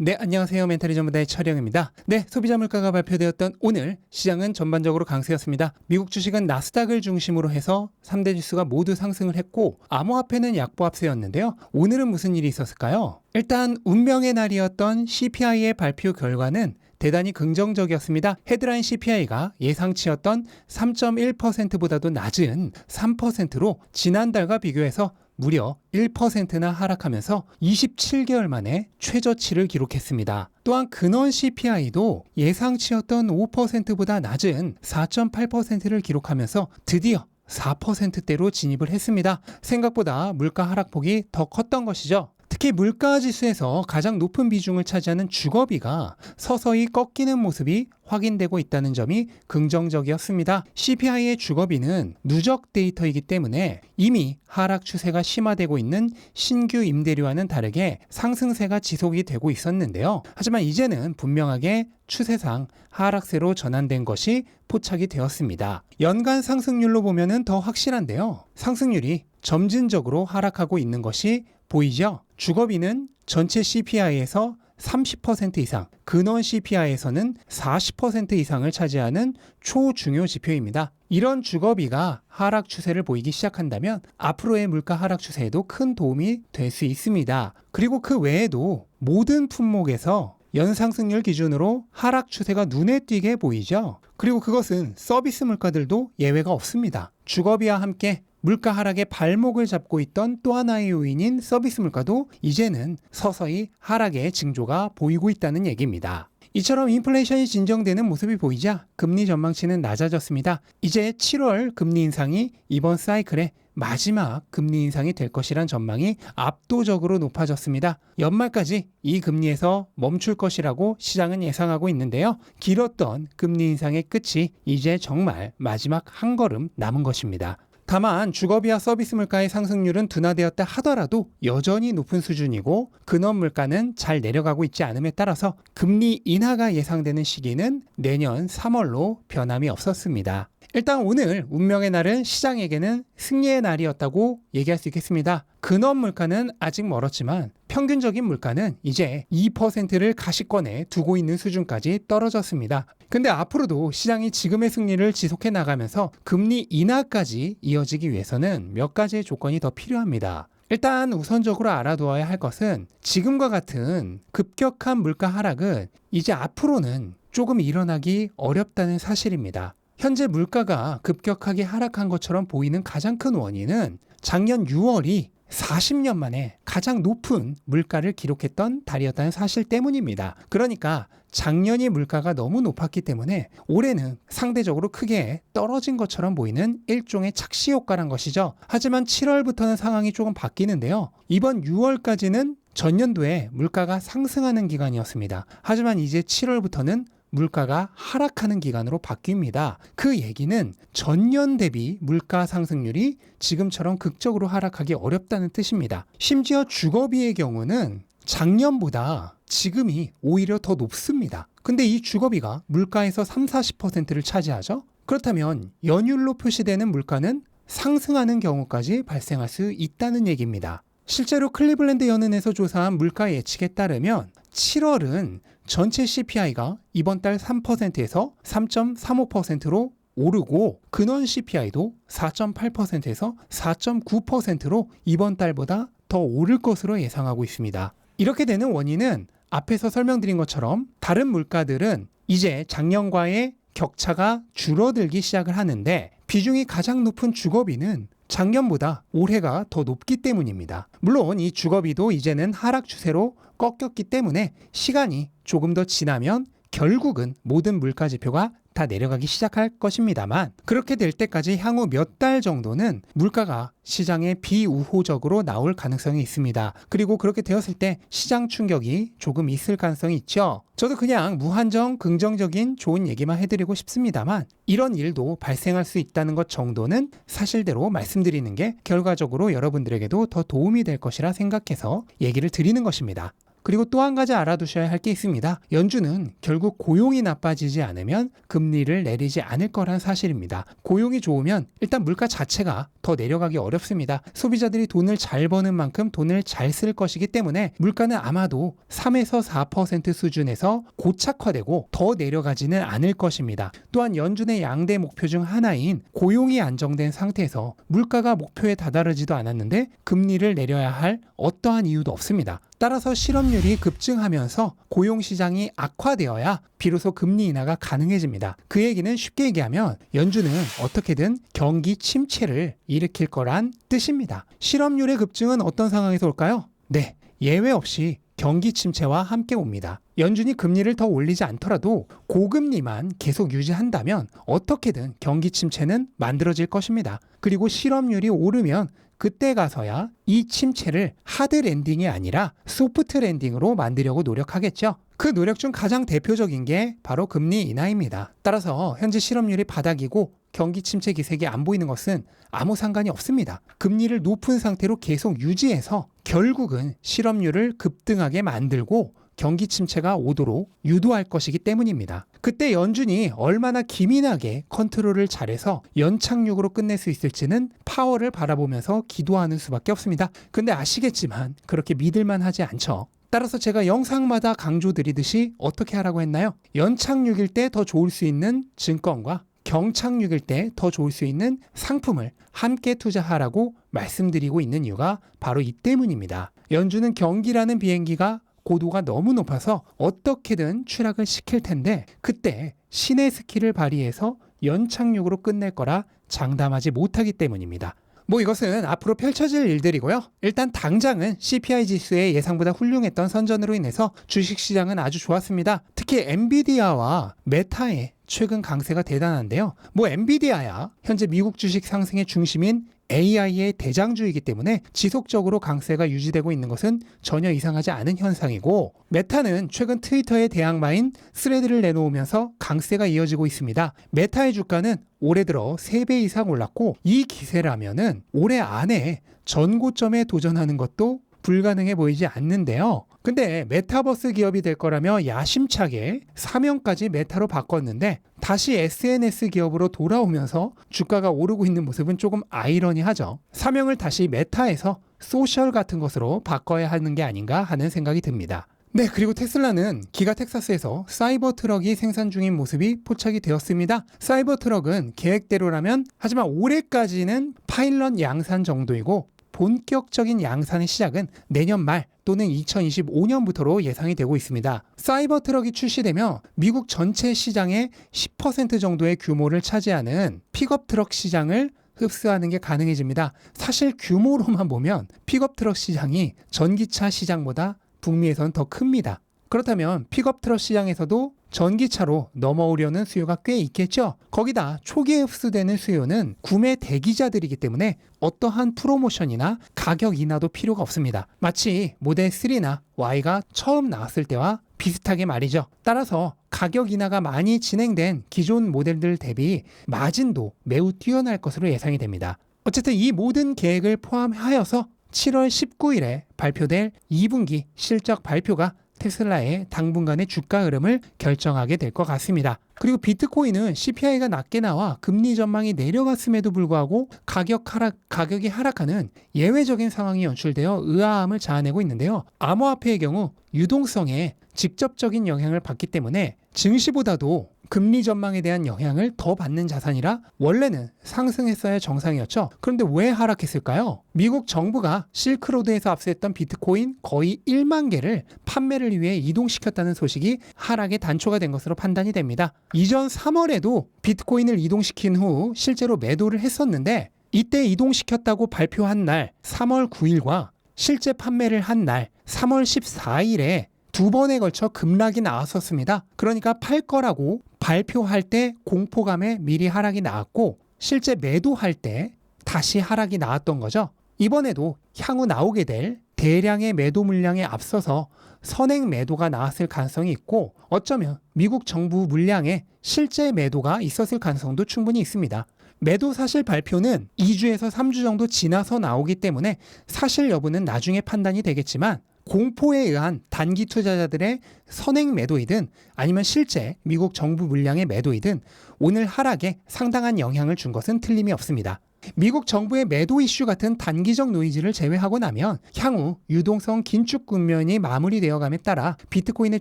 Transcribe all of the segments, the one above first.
네, 안녕하세요. 멘탈이 전문가의 철영입니다. 네, 소비자 물가가 발표되었던 오늘 시장은 전반적으로 강세였습니다. 미국 주식은 나스닥을 중심으로 해서 3대 지수가 모두 상승을 했고 암호화폐는 약보합세였는데요. 오늘은 무슨 일이 있었을까요? 일단 운명의 날이었던 CPI의 발표 결과는 대단히 긍정적이었습니다. 헤드라인 CPI가 예상치였던 3.1%보다도 낮은 3%로 지난달과 비교해서 무려 1%나 하락하면서 27개월 만에 최저치를 기록했습니다. 또한 근원 CPI도 예상치였던 5%보다 낮은 4.8%를 기록하면서 드디어 4%대로 진입을 했습니다. 생각보다 물가 하락폭이 더 컸던 것이죠. 특히 물가지수에서 가장 높은 비중을 차지하는 주거비가 서서히 꺾이는 모습이 확인되고 있다는 점이 긍정적이었습니다. CPI의 주거비는 누적 데이터이기 때문에 이미 하락 추세가 심화되고 있는 신규 임대료와는 다르게 상승세가 지속이 되고 있었는데요. 하지만 이제는 분명하게 추세상 하락세로 전환된 것이 포착이 되었습니다. 연간 상승률로 보면은 더 확실한데요. 상승률이 점진적으로 하락하고 있는 것이 보이죠? 주거비는 전체 CPI에서 30% 이상, 근원 CPI에서는 40% 이상을 차지하는 초중요 지표입니다. 이런 주거비가 하락 추세를 보이기 시작한다면 앞으로의 물가 하락 추세에도 큰 도움이 될 수 있습니다. 그리고 그 외에도 모든 품목에서 연상승률 기준으로 하락 추세가 눈에 띄게 보이죠. 그리고 그것은 서비스 물가들도 예외가 없습니다. 주거비와 함께 물가 하락의 발목을 잡고 있던 또 하나의 요인인 서비스 물가도 이제는 서서히 하락의 징조가 보이고 있다는 얘기입니다. 이처럼 인플레이션이 진정되는 모습이 보이자 금리 전망치는 낮아졌습니다. 이제 7월 금리 인상이 이번 사이클의 마지막 금리 인상이 될 것이란 전망이 압도적으로 높아졌습니다. 연말까지 이 금리에서 멈출 것이라고 시장은 예상하고 있는데요. 길었던 금리 인상의 끝이 이제 정말 마지막 한 걸음 남은 것입니다. 다만 주거비와 서비스 물가의 상승률은 둔화되었다 하더라도 여전히 높은 수준이고 근원 물가는 잘 내려가고 있지 않음에 따라서 금리 인하가 예상되는 시기는 내년 3월로 변함이 없었습니다. 일단 오늘 운명의 날은 시장에게는 승리의 날이었다고 얘기할 수 있겠습니다. 근원 물가는 아직 멀었지만 평균적인 물가는 이제 2%를 가시권에 두고 있는 수준까지 떨어졌습니다. 근데 앞으로도 시장이 지금의 승리를 지속해 나가면서 금리 인하까지 이어지기 위해서는 몇 가지의 조건이 더 필요합니다. 일단 우선적으로 알아두어야 할 것은 지금과 같은 급격한 물가 하락은 이제 앞으로는 조금 일어나기 어렵다는 사실입니다. 현재 물가가 급격하게 하락한 것처럼 보이는 가장 큰 원인은 작년 6월이 40년 만에 가장 높은 물가를 기록했던 달이었다는 사실 때문입니다. 그러니까 작년이 물가가 너무 높았기 때문에 올해는 상대적으로 크게 떨어진 것처럼 보이는 일종의 착시 효과란 것이죠. 하지만 7월부터는 상황이 조금 바뀌는데요. 이번 6월까지는 전년도에 물가가 상승하는 기간이었습니다. 하지만 이제 7월부터는 물가가 하락하는 기간으로 바뀝니다. 그 얘기는 전년 대비 물가 상승률이 지금처럼 극적으로 하락하기 어렵다는 뜻입니다. 심지어 주거비의 경우는 작년보다 지금이 오히려 더 높습니다. 근데 이 주거비가 물가에서 30-40%를 차지하죠? 그렇다면 연율로 표시되는 물가는 상승하는 경우까지 발생할 수 있다는 얘기입니다. 실제로 클리블랜드 연은에서 조사한 물가 예측에 따르면 7월은 전체 CPI가 이번 달 3%에서 3.35%로 오르고 근원 CPI도 4.8%에서 4.9%로 이번 달보다 더 오를 것으로 예상하고 있습니다. 이렇게 되는 원인은 앞에서 설명드린 것처럼 다른 물가들은 이제 작년과의 격차가 줄어들기 시작을 하는데 비중이 가장 높은 주거비는 작년보다 올해가 더 높기 때문입니다. 물론 이 주거비도 이제는 하락 추세로 꺾였기 때문에 시간이 조금 더 지나면 결국은 모든 물가 지표가 다 내려가기 시작할 것입니다만 그렇게 될 때까지 향후 몇 달 정도는 물가가 시장에 비우호적으로 나올 가능성이 있습니다. 그리고 그렇게 되었을 때 시장 충격이 조금 있을 가능성이 있죠. 저도 그냥 무한정 긍정적인 좋은 얘기만 해드리고 싶습니다만 이런 일도 발생할 수 있다는 것 정도는 사실대로 말씀드리는 게 결과적으로 여러분들에게도 더 도움이 될 것이라 생각해서 얘기를 드리는 것입니다. 그리고 또 한 가지 알아두셔야 할 게 있습니다. 연준은 결국 고용이 나빠지지 않으면 금리를 내리지 않을 거란 사실입니다. 고용이 좋으면 일단 물가 자체가 더 내려가기 어렵습니다. 소비자들이 돈을 잘 버는 만큼 돈을 잘 쓸 것이기 때문에 물가는 아마도 3에서 4% 수준에서 고착화되고 더 내려가지는 않을 것입니다. 또한 연준의 양대 목표 중 하나인 고용이 안정된 상태에서 물가가 목표에 다다르지도 않았는데 금리를 내려야 할 어떠한 이유도 없습니다. 따라서 실업률이 급증하면서 고용시장이 악화되어야 비로소 금리 인하가 가능해집니다. 그 얘기는 쉽게 얘기하면 연준은 어떻게든 경기 침체를 일으킬 거란 뜻입니다. 실업률의 급증은 어떤 상황에서 올까요? 네, 예외 없이 경기 침체와 함께 옵니다. 연준이 금리를 더 올리지 않더라도 고금리만 계속 유지한다면 어떻게든 경기 침체는 만들어질 것입니다. 그리고 실업률이 오르면 그때 가서야 이 침체를 하드 랜딩이 아니라 소프트 랜딩으로 만들려고 노력하겠죠. 그 노력 중 가장 대표적인 게 바로 금리 인하입니다. 따라서 현재 실업률이 바닥이고 경기 침체 기색이 안 보이는 것은 아무 상관이 없습니다. 금리를 높은 상태로 계속 유지해서 결국은 실업률을 급등하게 만들고 경기 침체가 오도록 유도할 것이기 때문입니다. 그때 연준이 얼마나 기민하게 컨트롤을 잘해서 연착륙으로 끝낼 수 있을지는 파월을 바라보면서 기도하는 수밖에 없습니다. 근데 아시겠지만 그렇게 믿을만 하지 않죠. 따라서 제가 영상마다 강조드리듯이 어떻게 하라고 했나요? 연착륙일 때 더 좋을 수 있는 증권과 경착륙일 때 더 좋을 수 있는 상품을 함께 투자하라고 말씀드리고 있는 이유가 바로 이 때문입니다. 연준은 경기라는 비행기가 고도가 너무 높아서 어떻게든 추락을 시킬 텐데 그때 신의 스킬을 발휘해서 연착륙으로 끝낼 거라 장담하지 못하기 때문입니다. 이것은 앞으로 펼쳐질 일들이고요. 일단 당장은 CPI 지수의 예상보다 훌륭했던 선전으로 인해서 주식시장은 아주 좋았습니다. 특히 엔비디아와 메타의 최근 강세가 대단한데요. 엔비디아야 현재 미국 주식 상승의 중심인 AI의 대장주이기 때문에 지속적으로 강세가 유지되고 있는 것은 전혀 이상하지 않은 현상이고, 메타는 최근 트위터의 대항마인 스레드를 내놓으면서 강세가 이어지고 있습니다. 메타의 주가는 올해 들어 3배 이상 올랐고, 이 기세라면은 올해 안에 전고점에 도전하는 것도 불가능해 보이지 않는데요. 근데 메타버스 기업이 될 거라며 야심차게 사명까지 메타로 바꿨는데 다시 SNS 기업으로 돌아오면서 주가가 오르고 있는 모습은 조금 아이러니하죠. 사명을 다시 메타에서 소셜 같은 것으로 바꿔야 하는 게 아닌가 하는 생각이 듭니다. 네, 그리고 테슬라는 기가 텍사스에서 사이버 트럭이 생산 중인 모습이 포착이 되었습니다. 사이버 트럭은 계획대로라면 하지만 올해까지는 파일럿 양산 정도이고 본격적인 양산의 시작은 내년 말 또는 2025년부터로 예상이 되고 있습니다. 사이버 트럭이 출시되며 미국 전체 시장의 10% 정도의 규모를 차지하는 픽업 트럭 시장을 흡수하는 게 가능해집니다. 사실 규모로만 보면 픽업 트럭 시장이 전기차 시장보다 북미에서는 더 큽니다. 그렇다면 픽업 트럭 시장에서도 전기차로 넘어오려는 수요가 꽤 있겠죠. 거기다 초기에 흡수되는 수요는 구매 대기자들이기 때문에 어떠한 프로모션이나 가격 인하도 필요가 없습니다. 마치 모델 3나 Y가 처음 나왔을 때와 비슷하게 말이죠. 따라서 가격 인하가 많이 진행된 기존 모델들 대비 마진도 매우 뛰어날 것으로 예상이 됩니다. 어쨌든 이 모든 계획을 포함하여서 7월 19일에 발표될 2분기 실적 발표가 테슬라의 당분간의 주가 흐름을 결정하게 될 것 같습니다. 그리고 비트코인은 CPI가 낮게 나와 금리 전망이 내려갔음에도 불구하고 가격이 하락하는 예외적인 상황이 연출되어 의아함을 자아내고 있는데요. 암호화폐의 경우 유동성에 직접적인 영향을 받기 때문에 증시보다도 금리 전망에 대한 영향을 더 받는 자산이라 원래는 상승했어야 정상이었죠. 그런데 왜 하락했을까요? 미국 정부가 실크로드에서 압수했던 비트코인 거의 1만 개를 판매를 위해 이동시켰다는 소식이 하락의 단초가 된 것으로 판단이 됩니다. 이전 3월에도 비트코인을 이동시킨 후 실제로 매도를 했었는데 이때 이동시켰다고 발표한 날 3월 9일과 실제 판매를 한 날 3월 14일에 두 번에 걸쳐 급락이 나왔었습니다. 그러니까 팔 거라고 발표할 때 공포감에 미리 하락이 나왔고 실제 매도할 때 다시 하락이 나왔던 거죠. 이번에도 향후 나오게 될 대량의 매도 물량에 앞서서 선행 매도가 나왔을 가능성이 있고 어쩌면 미국 정부 물량에 실제 매도가 있었을 가능성도 충분히 있습니다. 매도 사실 발표는 2주에서 3주 정도 지나서 나오기 때문에 사실 여부는 나중에 판단이 되겠지만 공포에 의한 단기 투자자들의 선행 매도이든 아니면 실제 미국 정부 물량의 매도이든 오늘 하락에 상당한 영향을 준 것은 틀림이 없습니다. 미국 정부의 매도 이슈 같은 단기적 노이즈를 제외하고 나면 향후 유동성 긴축 국면이 마무리되어감에 따라 비트코인의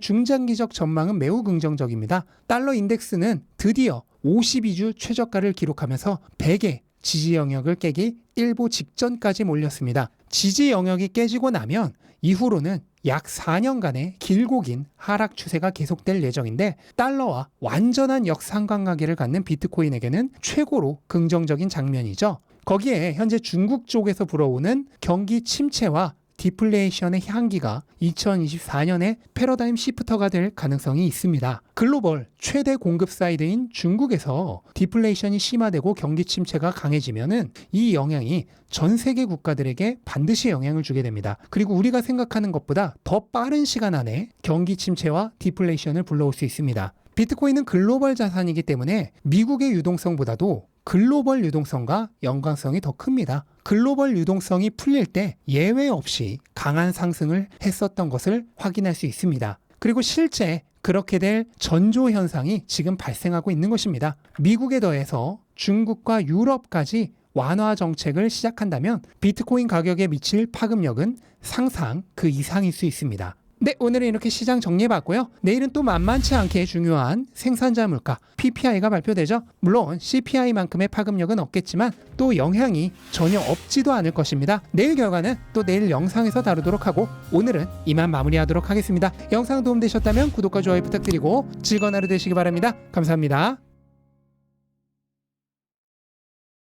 중장기적 전망은 매우 긍정적입니다. 달러 인덱스는 드디어 52주 최저가를 기록하면서 100의 지지 영역을 깨기 일보 직전까지 몰렸습니다. 지지 영역이 깨지고 나면 이후로는 약 4년간의 길고 긴 하락 추세가 계속될 예정인데 달러와 완전한 역상관관계를 갖는 비트코인에게는 최고로 긍정적인 장면이죠. 거기에 현재 중국 쪽에서 불어오는 경기 침체와 디플레이션의 향기가 2024년에 패러다임 시프터가 될 가능성이 있습니다. 글로벌 최대 공급 사이드인 중국에서 디플레이션이 심화되고 경기 침체가 강해지면은 이 영향이 전 세계 국가들에게 반드시 영향을 주게 됩니다. 그리고 우리가 생각하는 것보다 더 빠른 시간 안에 경기 침체와 디플레이션을 불러올 수 있습니다. 비트코인은 글로벌 자산이기 때문에 미국의 유동성보다도 글로벌 유동성과 연관성이 더 큽니다. 글로벌 유동성이 풀릴 때 예외 없이 강한 상승을 했었던 것을 확인할 수 있습니다. 그리고 실제 그렇게 될 전조 현상이 지금 발생하고 있는 것입니다. 미국에 더해서 중국과 유럽까지 완화 정책을 시작한다면 비트코인 가격에 미칠 파급력은 상상 그 이상일 수 있습니다. 네, 오늘은 이렇게 시장 정리해봤고요. 내일은 또 만만치 않게 중요한 생산자 물가 PPI가 발표되죠. 물론 CPI만큼의 파급력은 없겠지만 또 영향이 전혀 없지도 않을 것입니다. 내일 결과는 또 내일 영상에서 다루도록 하고 오늘은 이만 마무리하도록 하겠습니다. 영상 도움되셨다면 구독과 좋아요 부탁드리고 즐거운 하루 되시기 바랍니다. 감사합니다.